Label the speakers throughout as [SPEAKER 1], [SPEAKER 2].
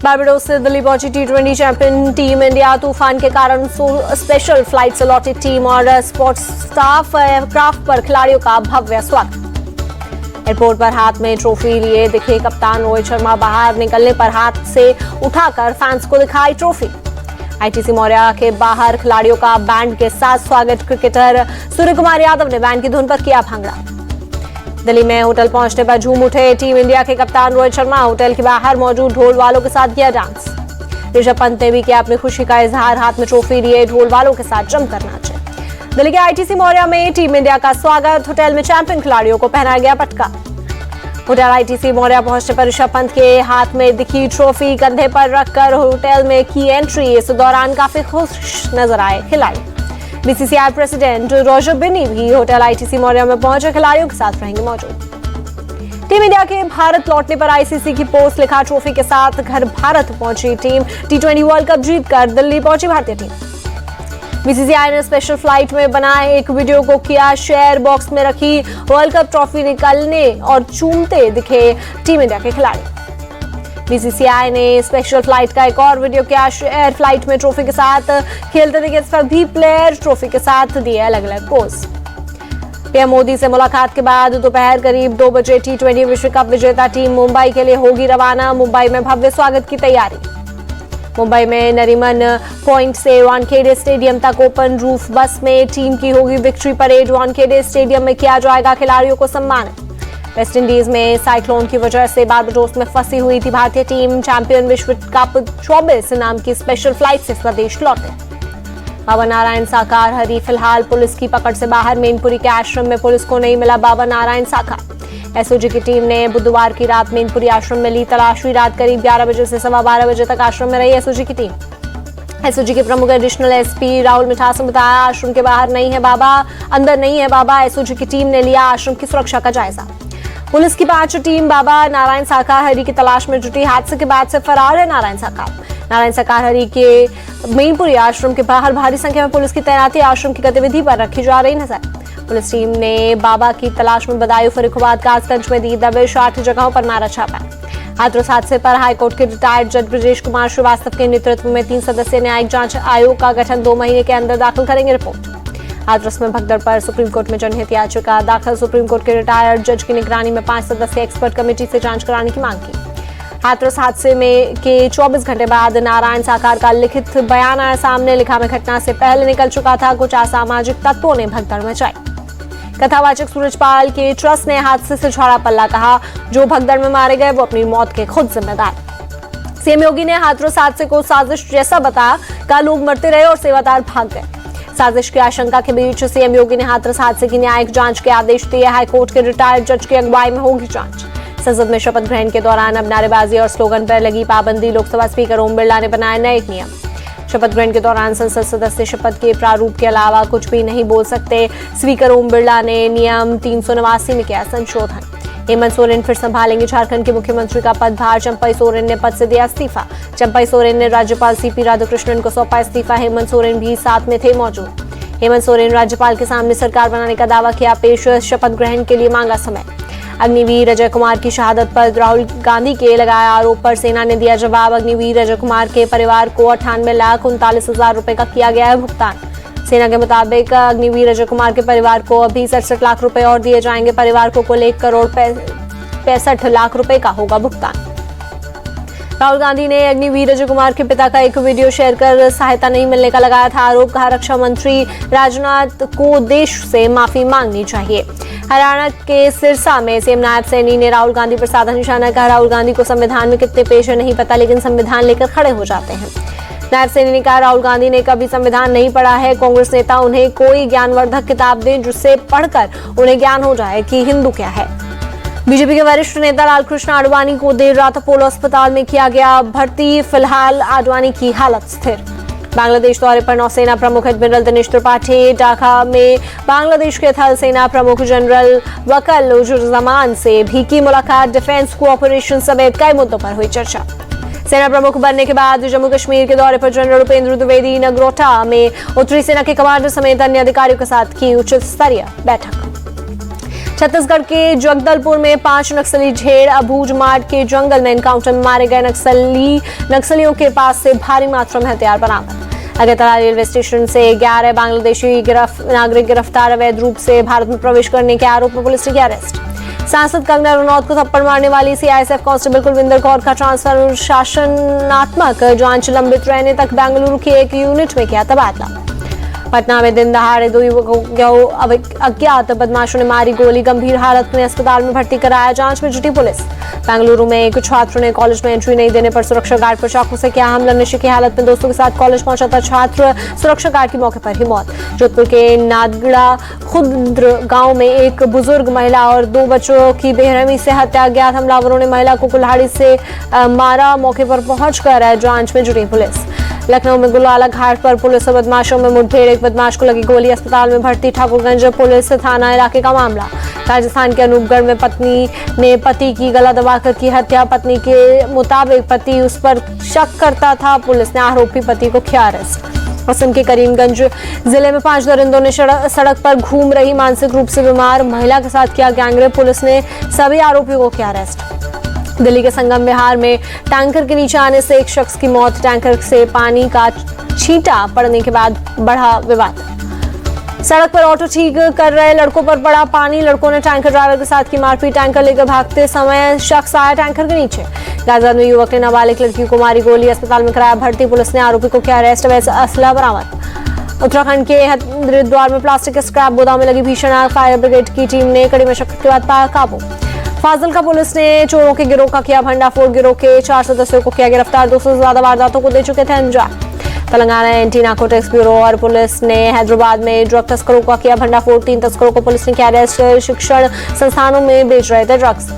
[SPEAKER 1] Barbados से दिल्ली पहुंची T20 champion team India. तूफान के कारण स्पेशल फ्लाइट से लौटी टीम और स्पोर्ट्स स्टाफ एयरक्राफ्ट पर खिलाड़ियों का भव्य स्वागत। एयरपोर्ट पर हाथ में ट्रॉफी लिए दिखे कप्तान रोहित शर्मा। बाहर निकलने पर हाथ से उठाकर फैंस को दिखाई ट्रॉफी। आईटीसी मौर्या के बाहर खिलाड़ियों का बैंड के साथ स्वागत। क्रिकेटर सूर्य कुमार यादव ने बैंड की धुन पर किया भांगड़ा। दिल्ली में होटल पहुंचने पर झूम उठे टीम इंडिया के कप्तान रोहित शर्मा। होटल के बाहर मौजूद ढोल वालों के साथ किया डांस। ऋषभ पंत ने भी किया अपनी खुशी का इजहार। हाथ में ट्रॉफी लिए ढोल वालों के साथ जमकर नाचे। दिल्ली के आईटीसी मौर्या में टीम इंडिया का स्वागत। होटल में चैंपियन खिलाड़ियों को पहनाया गया पटका। होटल आईटीसी मौर्या पहुंचने पर ऋषभ पंत के हाथ में दिखी ट्रॉफी। कंधे पर रखकर होटल में की एंट्री। इस दौरान काफी खुश नजर आए खिलाड़ी। बीसीसीआई प्रेसिडेंट रॉजर बिन्नी भी होटल आईटीसी मौर्या में पहुंचे खिलाड़ियों के साथ रहेंगे मौजूद। टीम इंडिया के भारत लौटने पर आईसीसी की पोस्ट लिखा ट्रॉफी के साथ घर भारत पहुंची टीम। T20 वर्ल्ड कप जीतकर दिल्ली पहुंची भारतीय टीम। बीसीसीआई ने स्पेशल फ्लाइट में बनाए एक वीडियो को किया शेयर। बॉक्स में रखी वर्ल्ड कप ट्रॉफी निकलने और चूमते दिखे टीम इंडिया के खिलाड़ी। बीसीसीआई ने स्पेशल फ्लाइट का एक और वीडियो किया शेयर। फ्लाइट में ट्रॉफी के साथ खेलते दिखे सभी प्लेयर। ट्रॉफी के साथ दिए अलग अलग पोज। पीएम मोदी से मुलाकात के बाद दोपहर करीब 2 बजे T20 विश्व कप विजेता टीम मुंबई के लिए होगी रवाना। मुंबई में भव्य स्वागत की तैयारी। मुंबई में नरीमन पॉइंट से वानखेड़े स्टेडियम तक ओपन रूफ बस में टीम की होगी विक्ट्री परेड। वानखेड़े स्टेडियम में किया जाएगा खिलाड़ियों को सम्मानित। वेस्ट इंडीज में साइक्लोन की वजह से बारबाडोस में फंसी हुई थी भारतीय टीम। चैंपियन विश्व कप 24 नाम की स्पेशल फ्लाइट से स्वदेश लौटे। बाबा नारायण साकार हरी फिलहाल पुलिस की पकड़ से बाहर। मैनपुरी के आश्रम में पुलिस को नहीं मिला बाबा नारायण साकार। एसओजी की टीम ने बुधवार की रात मैनपुरी आश्रम में ली तलाशी। रात करीब 11 बजे से 12:15 बजे तक आश्रम में रही एसओजी की टीम। एसओजी के प्रमुख एडिशनल एसपी राहुल मिठास ने बताया आश्रम के बाहर नहीं है बाबा, अंदर नहीं है बाबा। एसओजी की टीम ने लिया आश्रम की सुरक्षा का जायजा। पुलिस की 5 टीम बाबा नारायण साकार हरी की तलाश में जुटी। हादसे के बाद से फरार है नारायण साकार हरी के मैनपुरी आश्रम के बाहर भारी संख्या में पुलिस की तैनाती आश्रम की गतिविधि पर रखी जा रही नजर। पुलिस टीम ने बाबा की तलाश में बदायूं, फर्रुखाबाद, कासगंज में दी दबिश। 8 जगहों पर मारा छापा। हाथरस हादसे पर हाईकोर्ट के रिटायर्ड जज ब्रजेश कुमार श्रीवास्तव के नेतृत्व में 3 सदस्यीय न्यायिक जांच आयोग का गठन। 2 महीने के अंदर दाखिल करेंगे रिपोर्ट। हाथरस में भगदड़ पर सुप्रीम कोर्ट में जनहित याचिका दाखिल। सुप्रीम कोर्ट के रिटायर्ड जज की निगरानी में 5 सदस्यीय एक्सपर्ट कमेटी से जांच कराने की मांग की। हाथरस हादसे में के 24 घंटे बाद नारायण साकार का लिखित बयान आया सामने। लिखा में घटना से पहले निकल चुका था। कुछ असामाजिक तत्वों ने भगदड़ मचाई। कथावाचक सूरजपाल के ट्रस्ट ने हादसे से झाड़ा पल्ला। कहा जो भगदड़ में मारे गए वो अपनी मौत के खुद जिम्मेदार। सीएम योगी ने हाथरस हादसे को साजिश जैसा बताया। कहा लोग मरते रहे और सेवादार भाग गए। साजिश की आशंका के बीच सीएम योगी ने हाथरस हादसे की न्यायिक जांच के आदेश दिए। हाईकोर्ट के रिटायर्ड जज की अगुवाई में होगी जांच। संसद में शपथ ग्रहण के दौरान अब नारेबाजी और स्लोगन पर लगी पाबंदी। लोकसभा स्पीकर ओम बिरला ने बनाए नए नियम। शपथ ग्रहण के दौरान संसद सदस्य शपथ के प्रारूप के अलावा कुछ भी नहीं बोल सकते। स्पीकर ओम बिरला ने नियम 389 में किया संशोधन। हेमंत सोरेन फिर संभालेंगे झारखंड के मुख्यमंत्री का पदभार। चंपई सोरेन ने पद से दिया इस्तीफा। चंपई सोरेन ने राज्यपाल सीपी राधाकृष्णन को सौंपा इस्तीफा। हेमंत सोरेन भी साथ में थे मौजूद। हेमंत सोरेन राज्यपाल के सामने सरकार बनाने का दावा किया पेश। शपथ ग्रहण के लिए मांगा समय। अग्निवीर अजय कुमार की शहादत पर राहुल गांधी के लगाया आरोप पर सेना ने दिया जवाब। अग्निवीर अजय कुमार के परिवार को 98,39,000 रुपए का किया गया है भुगतान। सेना के मुताबिक अग्निवीर अजय कुमार के परिवार को अभी 67 लाख रुपए और दिए जाएंगे। परिवार को कुल 1,65 लाख रुपए का होगा भुगतान। राहुल गांधी ने अग्निवीर अजय कुमार के पिता का एक वीडियो शेयर कर सहायता नहीं मिलने का लगाया था आरोप। कहा रक्षा मंत्री राजनाथ को देश से माफी मांगनी चाहिए। हरियाणा के सिरसा में सीएम नायब सैनी ने राहुल गांधी पर साधा निशाना। कहा राहुल गांधी को संविधान में कितने पेश है नहीं पता, लेकिन संविधान लेकर खड़े हो जाते हैं। नायब सैनी ने कहा राहुल गांधी ने कभी संविधान नहीं पढ़ा है। कांग्रेस नेता उन्हें कोई ज्ञानवर्धक किताब दें जिससे पढ़कर उन्हें ज्ञान हो जाए कि हिंदू क्या है। बीजेपी के वरिष्ठ नेता लालकृष्ण आडवाणी को देर रात अपोलो अस्पताल में किया गया भर्ती। फिलहाल आडवाणी की हालत स्थिर। बांग्लादेश दौरे पर नौसेना प्रमुख एडमिरल दिनेश त्रिपाठी। ढाका में बांग्लादेश के थल सेना प्रमुख जनरल वकल-उज-जमान से भी की मुलाकात। डिफेंस कोऑपरेशन समेत कई मुद्दों पर हुई चर्चा। सेना प्रमुख बनने के बाद जम्मू कश्मीर के दौरे पर जनरल उपेंद्र द्विवेदी नगरोटा में उत्तरी सेना के कमांडर समेत अन्य अधिकारियों के साथ की उच्च स्तरीय बैठक। छत्तीसगढ़ के जगदलपुर में 5 नक्सली ढेर अबूझ मार्ग के जंगल में एनकाउंटर में मारे गए नक्सलियों के पास से भारी मात्रा में हथियार बरामद। अगरतला रेलवे स्टेशन से 11 बांग्लादेशी नागरिक गिरफ्तार। अवैध रूप से भारत में प्रवेश करने के आरोप में पुलिस ने किया अरेस्ट। सांसद कंगना रनौत को थप्पड़ मारने वाली सीआईएसएफ कांस्टेबल कुलविंदर कौर का ट्रांसफर अनुशासनात्मक जांच लंबित रहने तक बेंगलुरु की एक यूनिट में किया तबादला। पटना में दिन दहाड़े 2 युवकों को अज्ञात बदमाशों ने मारी गोली, गंभीर हालत में अस्पताल में भर्ती कराया। जांच में जुटी पुलिस। बेंगलुरु में एक छात्र ने कॉलेज में एंट्री नहीं देने पर सुरक्षा गार्ड पर चाकू से किया हमला। नशे की हालत में दोस्तों के साथ कॉलेज पहुंचा था छात्र, सुरक्षा गार्ड की मौके पर ही मौत। जोधपुर के नादगड़ा खुर्द गांव में एक बुजुर्ग महिला और 2 बच्चों की बेरहमी से हत्या। अज्ञात हमलावरों ने महिला को कुल्हाड़ी से मारा। मौके पर पहुंचकर जांच में जुटी पुलिस। लखनऊ में गुलाला घाट पर पुलिस और बदमाशों में मुठभेड़, एक बदमाश को लगी गोली, अस्पताल में भर्ती। ठाकुरगंज पुलिस थाना इलाके का मामला। राजस्थान के अनूपगढ़ में पत्नी ने पति की गला दबाकर की हत्या। पत्नी के मुताबिक पति उस पर शक करता था। पुलिस ने आरोपी पति को किया अरेस्ट। असम के करीमगंज जिले में 5 दरिंदों ने सड़क पर घूम रही मानसिक रूप से बीमार महिला के साथ किया गैंगरेप। पुलिस ने सभी आरोपियों को किया अरेस्ट। दिल्ली के संगम विहार में टैंकर के नीचे आने से एक शख्स की मौत। टैंकर से पानी का छींटा पड़ने के बाद बढ़ा विवाद। सड़क पर ऑटो ठीक कर रहे लड़कों पर पड़ा पानी। लड़कों ने टैंकर ड्राइवर के साथ की मारपीट। टैंकर लेकर भागते समय शख्स आया टैंकर के नीचे। गाजियाबाद में युवक ने नाबालिग लड़की को मारी गोली, अस्पताल में कराया भर्ती। पुलिस ने आरोपी को किया अरेस्ट। वैसे असला बरामद। उत्तराखंड के हरिद्वार में प्लास्टिक के स्क्रैप गोदाम में लगी भीषण आग। फायर ब्रिगेड की टीम ने कड़ी मशक्कत के बाद पाया काबू। फाजिल्का पुलिस ने चोरों के गिरोह का किया भंडाफोड़। गिरोह के 4 सदस्यों को किया गिरफ्तार। 200 से ज्यादा वारदातों को दे चुके थे अंजाम। तेलंगाना एंटी नार्कोटिक्स ब्यूरो और पुलिस ने हैदराबाद में ड्रग तस्करों का किया भंडाफोड़। 3 तस्करों को पुलिस ने किया अरेस्ट। शिक्षण संस्थानों में बेच रहे थे ड्रग्स।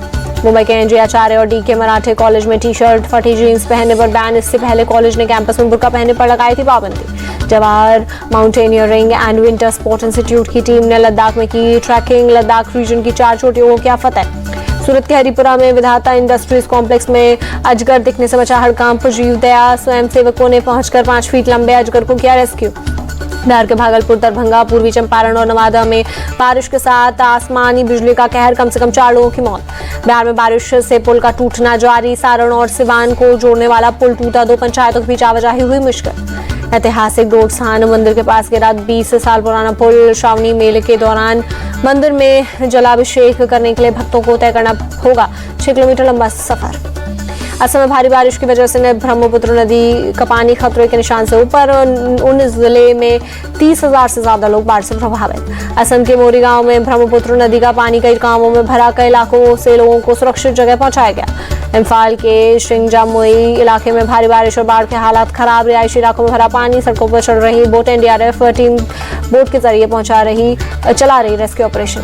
[SPEAKER 1] मुंबई के एनजे आचार्य और डीके मराठे कॉलेज में टी-शर्ट फटी जीन्स पहनने पर बैन। इससे पहले कॉलेज ने कैंपस में बुर्का पहनने पर लगाई थी पाबंदी। Jawahar mountaineering and winter sport institute की टीम ने लद्दाख में की ट्रैकिंग। लद्दाख रीजन की 4 चोटियों को किया फतेह। सूरत के हरिपुरा में विधाता इंडस्ट्रीज कॉम्प्लेक्स में अजगर दिखने से मचा हड़कंप। जीवदया स्वयंसेवकों ने पहुंचकर 5 फीट लंबे अजगर को किया रेस्क्यू। बिहार के भागलपुर, दरभंगा, पूर्वी चंपारण और नवादा में बारिश के साथ आसमानी बिजली का कहर, कम से कम 4 लोगों की मौत। बिहार में बारिश से पुल का टूटना जारी। सारण और सिवान को जोड़ने वाला पुल टूटा। 2 पंचायतों के बीच आवाजाही हुई मुश्किल। ऐतिहासिक डोडसान मंदिर के पास गिरा 20 साल पुराना पुल। श्रावणी मेले के दौरान मंदिर में जलाभिषेक करने के लिए भक्तों को तय करना होगा 6 किलोमीटर लंबा सफर। असम में भारी बारिश की वजह से ब्रह्मपुत्र नदी का पानी खतरे के निशान से ऊपर। 19 जिले में 30,000 से ज्यादा लोग बाढ़ से प्रभावित। असम के मोरी गांव में ब्रह्मपुत्र नदी का पानी कई गांवों में भरा। कई इलाकों से लोगों को सुरक्षित जगह पहुंचाया गया। इम्फाल के श्रिंगजामुई इलाके में भारी बारिश और बाढ़ के हालात खराब। रिहायशी इलाकों में भरा पानी। सड़कों पर चल रही बोट। एनडीआरएफ टीम बोट के जरिए चला रही रेस्क्यू ऑपरेशन।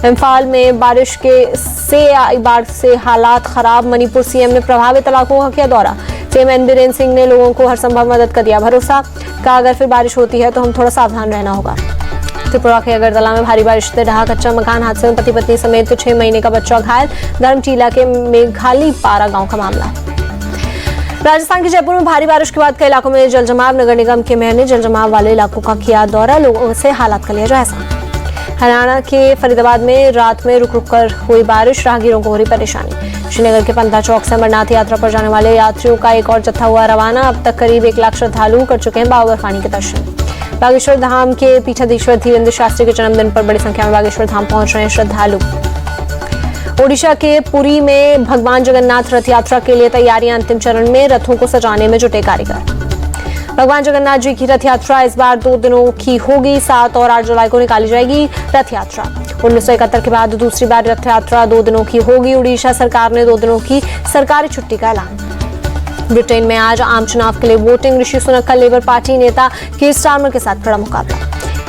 [SPEAKER 1] इम्फाल में बाढ़ से हालात खराब। मणिपुर सीएम ने प्रभावित इलाकों का किया दौरा। सीएम एन बीरेन सिंह ने लोगों को हर संभव मदद का दिया भरोसा। कहा अगर फिर बारिश होती है तो हम थोड़ा सावधान रहना होगा। त्रिपुरा के अगरतला में भारी बारिश से ढहा कच्चा मकान। हादसे में पति पत्नी समेत 6 महीने का बच्चा घायल। धर्मटीला के मेघाली पारा गांव का मामला। राजस्थान के जयपुर में भारी बारिश के बाद कई इलाकों में जलजमाव। नगर निगम के मेयर ने जलजमाव वाले इलाकों का किया दौरा। लोगों से हालात का लिया जायजा। हरियाणा के फरीदाबाद में रात में रुक रुक कर हुई बारिश। राहगीरों को हो रही परेशानी। श्रीनगर के पंता चौक से अमरनाथ यात्रा पर जाने वाले यात्रियों का एक और जत्था हुआ रवाना। अब तक करीब 1 लाख श्रद्धालु कर चुके हैं बाबा बर्फानी के दर्शन। बागेश्वर धाम के पीठाधीश्वर धीरेन्द्र शास्त्री के जन्मदिन पर बड़ी संख्या में बागेश्वर धाम पहुंच रहे हैं श्रद्धालु। ओडिशा के पुरी में भगवान जगन्नाथ रथ यात्रा के लिए तैयारियां अंतिम चरण में। रथों को सजाने में जुटे कारीगर। भगवान जगन्नाथ जी की रथ यात्रा इस बार 2 दिनों की होगी। 7 और 8 जुलाई को निकाली जाएगी रथ यात्रा। 1971 के बाद दूसरी बार रथ यात्रा 2 दिनों की होगी। उड़ीसा सरकार ने 2 दिनों की सरकारी छुट्टी का ऐलान। ब्रिटेन में आज आम चुनाव के लिए वोटिंग। ऋषि सुनक का लेबर पार्टी नेता कीर स्टारमर के साथ बड़ा मुकाबला।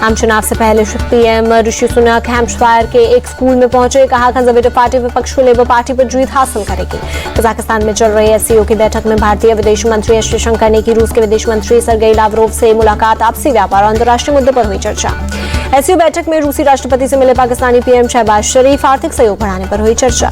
[SPEAKER 1] आम चुनाव से पहले पीएम ऋषि सुनक हैम्पशायर के एक स्कूल में पहुंचे। कहा कंजर्वेटिव पार्टी विपक्ष को लेबर पार्टी पर जीत हासिल करेगी। कजाकिस्तान में चल रही एससीओ की बैठक में भारतीय विदेश मंत्री एस जयशंकर ने की रूस के विदेश मंत्री सर्गेई लावरोव से मुलाकात। आपसी व्यापार और अंतर्राष्ट्रीय मुद्दों पर हुई चर्चा। एससीओ बैठक में रूसी राष्ट्रपति से मिले पाकिस्तानी पीएम शहबाज शरीफ। आर्थिक सहयोग बढ़ाने पर हुई चर्चा।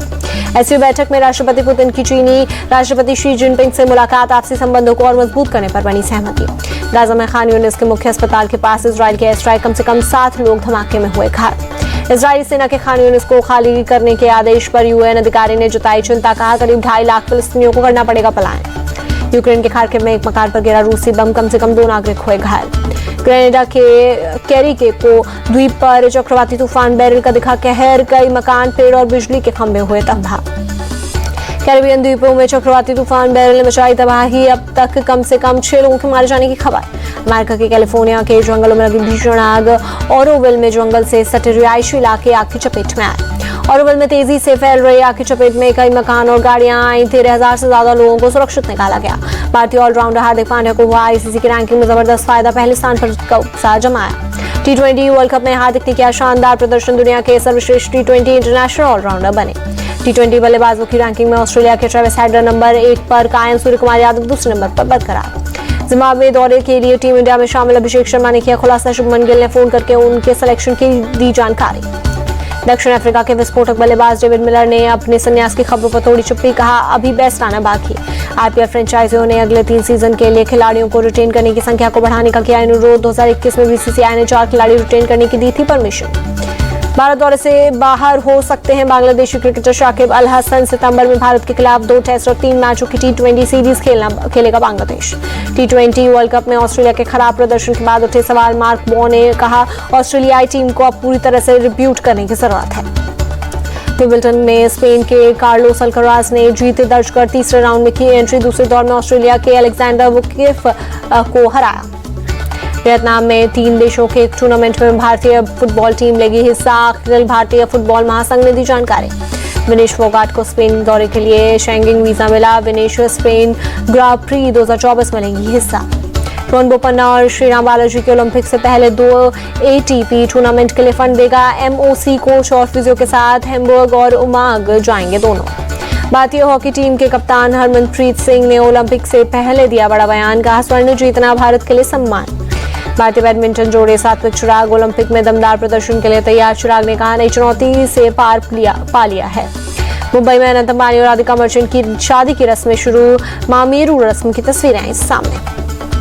[SPEAKER 1] एससीओ बैठक में राष्ट्रपति पुतिन की चीनी राष्ट्रपति शी जिनपिंग से मुलाकात। आपसी संबंधों को और मजबूत करने पर बनी सहमति। गाजा में खान यूनिस के मुख्य अस्पताल के पास इजराइल के एयर स्ट्राइक। कम से कम 7 लोग धमाके में हुए घायल। इजरायली सेना के खान यूनिस को खाली करने के आदेश पर यूएन अधिकारी ने जताई चिंता, कहा करीब 2.5 लाख फिलिस्तीनियों को करना पड़ेगा पलायन। यूक्रेन के खार्किव में एक मकान पर गिरा रूसी बम, कम से कम 2 नागरिक हुए घायल। ग्रेनेडा के कैरिके को द्वीप पर चक्रवाती तूफान बेरिल का दिखा कहर, कई मकान, पेड़ और बिजली के खंभे हुए तबाह। कैरिबियन द्वीपों में चक्रवाती तूफान बेरिल ने मचाई तबाही, अब तक कम से कम 6 लोगों के मारे जाने की खबर। अमेरिका के कैलिफोर्निया के जंगलों में लगी भीषण आग, ओरोविल में जंगल से सटे रिहायशी इलाके आग की चपेट में आए। ओरोविल में तेजी से फैल रही आग की चपेट में कई मकान और गाड़ियां आई। 13,000 से ज्यादा लोगों को सुरक्षित निकाला गया। भारतीय ऑलराउंडर हार्दिक पांड्या को हुआ आईसीसी की रैंकिंग में जबरदस्त फायदा, पहले स्थान पर जमाया। T20 वर्ल्ड कप में हार्दिक ने किया शानदार प्रदर्शन, दुनिया के सर्वश्रेष्ठ T20 इंटरनेशनल ऑलराउंडर बने। T20 बल्लेबाजों की रैंकिंग में ऑस्ट्रेलिया के ट्रेविस हेड नंबर 1 पर कायम, सूर्य कुमार यादव दूसरे नंबर पर बरकरार। जिम्बाब्वे दौरे के लिए टीम इंडिया में शामिल अभिषेक शर्मा ने किया खुलासा, शुभमन गिल ने फोन करके उनके सिलेक्शन की दी जानकारी। दक्षिण अफ्रीका के विस्फोटक बल्लेबाज डेविड मिलर ने अपने संन्यास की खबरों पर तोड़ी चुप्पी, कहा अभी बेस्ट आना बाकी। आईपीएल फ्रेंचाइजियों ने अगले 3 सीजन के लिए खिलाड़ियों को रिटेन करने की संख्या को बढ़ाने का किया अनुरोध। 2021 में बीसीसीआई ने 4 खिलाड़ी रिटेन करने की दी थी परमिशन। भारत दौरे से बाहर हो सकते हैं बांग्लादेशी क्रिकेटर शाकिब अल हसन। सितंबर में भारत के खिलाफ 2 टेस्ट और 3 मैचों की T20 सीरीज खेलेगा बांग्लादेश। T20 वर्ल्ड कप में ऑस्ट्रेलिया के खराब प्रदर्शन के बाद उठे सवाल, मार्क बो ने कहा ऑस्ट्रेलियाई टीम को अब पूरी तरह से रिब्यूट करने की जरूरत है। विंबलडन में स्पेन के कार्लोस अल्काराज ने जीत दर्ज कर तीसरे राउंड में की एंट्री। दूसरे दौर में ऑस्ट्रेलिया के अलेक्जेंडर वुकिफ को हराया। वियतनाम में 3 देशों के एक टूर्नामेंट में भारतीय फुटबॉल टीम लेगी हिस्सा, अखिल भारतीय फुटबॉल महासंघ ने दी जानकारी। विनेश फोगाट को स्पेन दौरे के लिए शेंगेन वीजा मिला। विनेश स्पेन ग्रां प्री 2024 में लेंगी हिस्सा। रोहन बोपन्ना और श्रीराम बालाजी के ओलंपिक से पहले 2 ATP टूर्नामेंट के लिए फंड देगा MOC। कोच और फिजियो के साथ हैम्बर्ग और उमाग जाएंगे दोनों। भारतीय हॉकी टीम के कप्तान हरमनप्रीत सिंह ने ओलंपिक से पहले दिया बड़ा बयान, कहा स्वर्ण जीतना भारत के लिए सम्मान। भारतीय बैडमिंटन जोड़े सात्विक चिराग ओलंपिक में दमदार प्रदर्शन के लिए तैयार। चिराग ने कहा नई चुनौती से पार पा लिया है। मुंबई में अनंत अंबानी और राधिका मर्चेंट की शादी की रस्में शुरू, मामेरू रस्म की तस्वीरें आई सामने।